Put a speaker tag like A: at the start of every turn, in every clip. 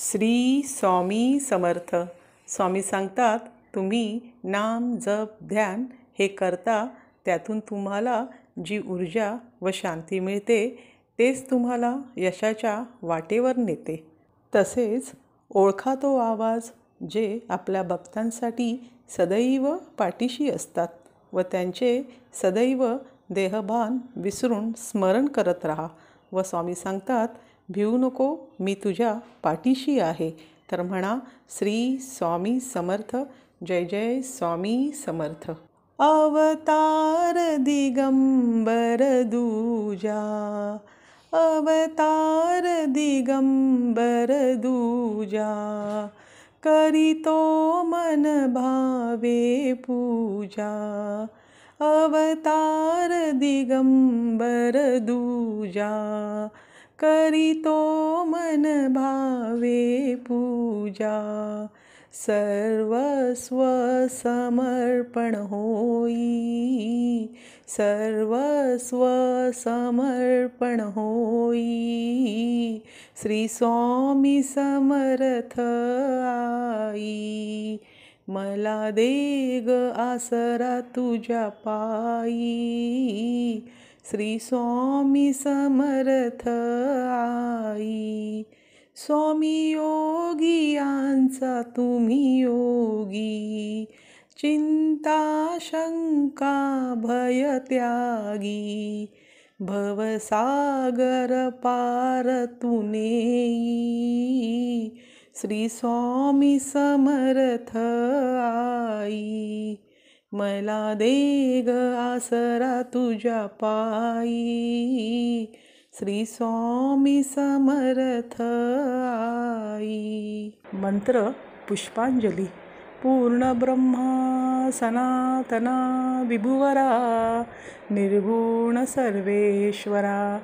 A: श्री स्वामी समर्थ. स्वामी सांगतात, तुम्ही नाम जप ध्यान हे करता, त्यातून तुम्हाला जी ऊर्जा व शांती मिळते तेच तुम्हाला यशाच्या वाटेवर नेते. तसेच ओळखा तो आवाज जे आपल्या भक्तांसाठी सदैव पाठीशी असतात व त्यांचे सदैव देहभान विसरून स्मरण करत राहा. व स्वामी सांगतात, भिवू नको, मी तुझ्या पाठीशी आहे. तर म्हणा, श्री स्वामी समर्थ. जय जय स्वामी समर्थ. अवतार दिगंबर दूजा, अवतार दिगंबर दूजा, करीतो मन भावे पूजा. अवतार दिगंबर दूजा, करीतो मन भावे पूजा. सर्वस्व समर्पण होई, सर्वस्व समर्पण होई. श्री स्वामी समर्थ आई, मला दे ग आसरा तुझ्या पायी. श्री स्वामी समर्थ आई, स्वामी योगी यांचा तुम्ही योगी. चिंता शंका भय त्यागी, भवसागर पार तू नेई. श्री स्वामी समर्थ आई, मला दे ग आसरा तुझ्या पायी. श्री स्वामी समर्थ आई. मंत्र पुष्पांजली. पूर्ण ब्रह्मा सनातना विभुवरा, निर्गुण सर्वेश्वरा,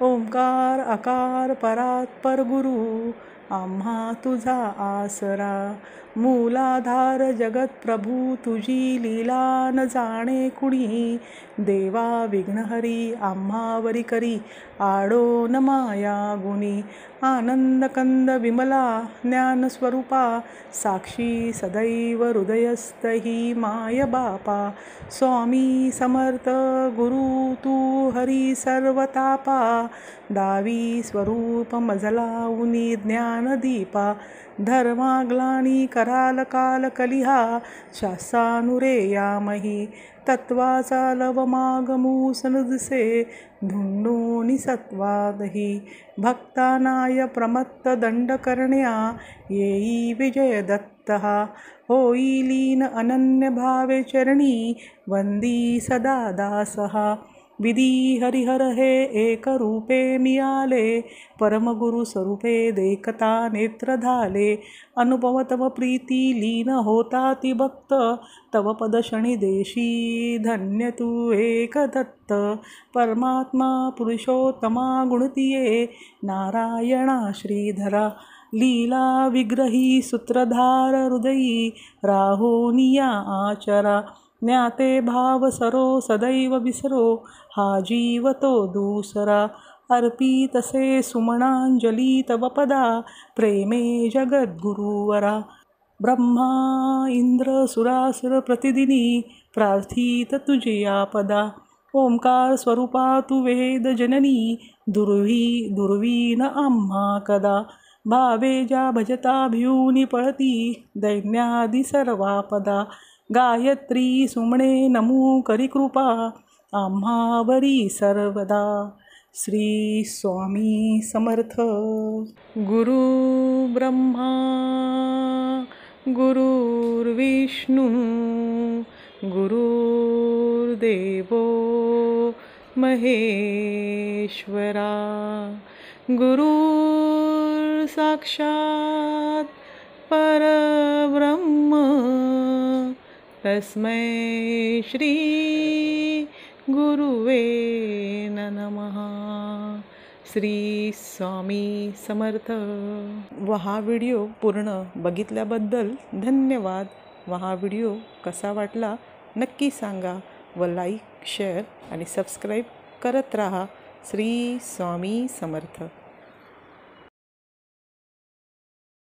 A: ओंकार आकार परात्पर गुरु, आम्हा तुझा आसरा. मूलाधार जगत प्रभू, तुझी लीला न जाणे कुणी. देवा विघ्नहरी, आम्हावरी करी आडो न माया गुणी. आनंद कंद विमला ज्ञानस्वरूपा, साक्षी सदैव हृदयस्थ ही माय बापा. स्वामी समर्थ गुरु तू हरी सर्वतापा, दावी स्वरूप मजला उनी ज्ञानदीपा. धर्माग्लानी कराल काल कलिहा, शासानुरे यामही. तत्वाचा लवमागमूसन दिसे, धुंडोनी सत्वादही. भक्तानाय प्रमत्त दंड करण्या, येई विजय दत्तहा. होई लीन अनन्य भावे चरणी, वंदी सदा दासहा. विधी हरिहर हे एक रूपे मियाले, परमगुरु स्वरूपे देखता नेत्र धाले. अनुभव तव प्रीती लीन होता ती भक्त, तव पदशणी देशी धन्य तू एक दत्त. परमात्मा पुरुषोत्तमा गुणतिये, नारायणा श्रीधरा. लीला विग्रही सूत्रधार हृदयी, राहोनिया आचरा. ज्ञाते भाव सरो सदैव विसरो, हा जीव तो दूसरा. अर्पी तसे सुमनांजली तव पदा, प्रेमे जगद्गुरुवरा. ब्रह्मा इंद्र सुरासुर प्रतिदिनी, प्रार्थित तुझिया पदा. ओंकार स्वरूपा तू वेद जननी, दुर्वी न आम्हा कदा. भावे ज्या भजता भिऊनी पळती, दैन्यादी सर्वापदा. गायत्री सुमणे नमू करी कृपा, आम्हावरी सर्वदा. श्री स्वामी समर्थ. गुरु ब्रह्मा गुरुर्विष्णू, गुरुर्देवो महेश्वरा. गुरुर् साक्षात परब्रह्म, तस्मै श्री गुरुवे नमः. श्री स्वामी समर्थ. व हा व्हिडिओ पूर्ण बघितल्याबद्दल धन्यवाद. व हा व्हिडिओ कसा वाटला नक्की सांगा व लाईक शेअर आणि सबस्क्राईब करत राहा. श्री स्वामी समर्थ.